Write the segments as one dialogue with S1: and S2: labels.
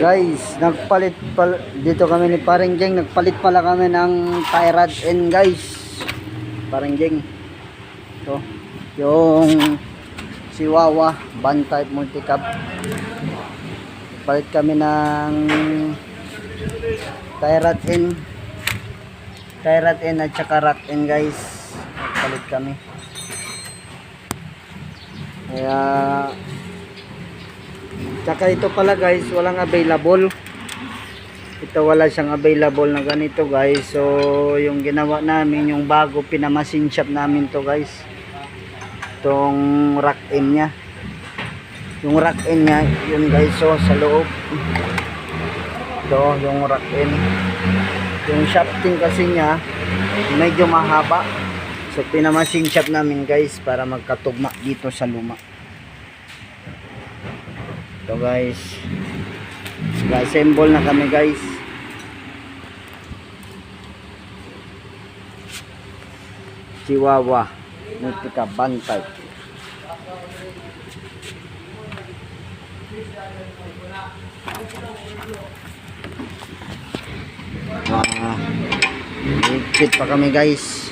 S1: Guys, dito kami ni Paring Jeng, nagpalit pala kami ng tie rod end guys. Paring Jeng. Ito, yung Chihuahua band type multi-cab. Palit kami ng tie rod end at saka rack end guys. Palit kami. Kaya tsaka ito pala guys, walang available. Ito wala siyang available na ganito guys. So yung ginawa namin, yung bago pinamasin shop namin to guys. Itong rack end nya. Yung rack end nya, yun guys, so sa loob. Ito yung rack end. Yung shafting kasi nya medyo mahaba. So pinamasin shop namin guys para magkatugma dito sa luma. Ito guys, nag-assemble na kami guys. Chihuahua multi-cab band type. Higpit pa kami guys.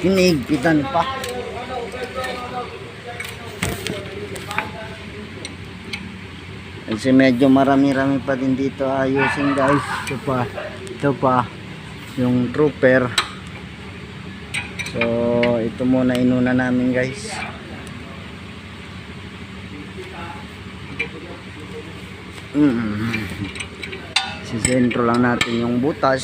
S1: Hinihigpitan pa. Kasi medyo marami-rami pa din dito ayusin guys. Ito pa yung trooper. So ito muna inuna namin guys. Sisentro lang natin yung butas.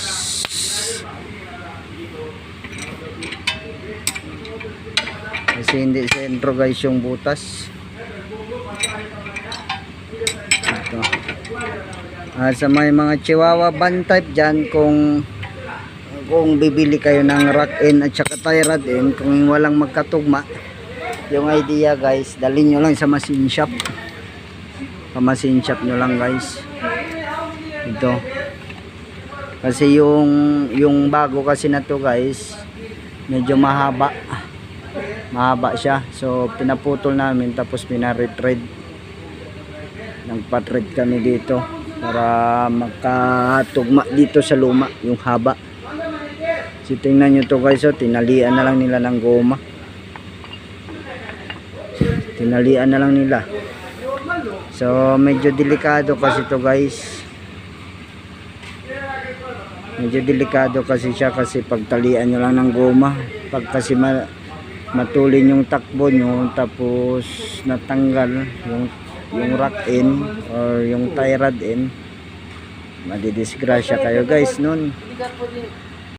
S1: Kasi hindi sentro guys yung butas. Sa may mga Chihuahua band type dyan, kung bibili kayo ng rack end at saka tie rod end, kung walang magkatugma, yung idea guys, dalhin nyo lang sa machine shop. Sa machine shop nyo lang guys. Ito kasi yung bago kasi na to guys, medyo mahaba siya. So pinaputol namin tapos pinaretread. Nagpa-thread kami dito para makatugma dito sa luma yung haba. So tingnan nyo to guys, so tinalian na lang nila ng goma. Tinalian na lang nila. So medyo delikado kasi to guys. Medyo delikado kasi siya, kasi pagtalian nyo lang ng goma, pag kasi matulin yung takbo nyo tapos natanggal yung rack end or yung tie rod end, madidisgrasya kayo guys nun.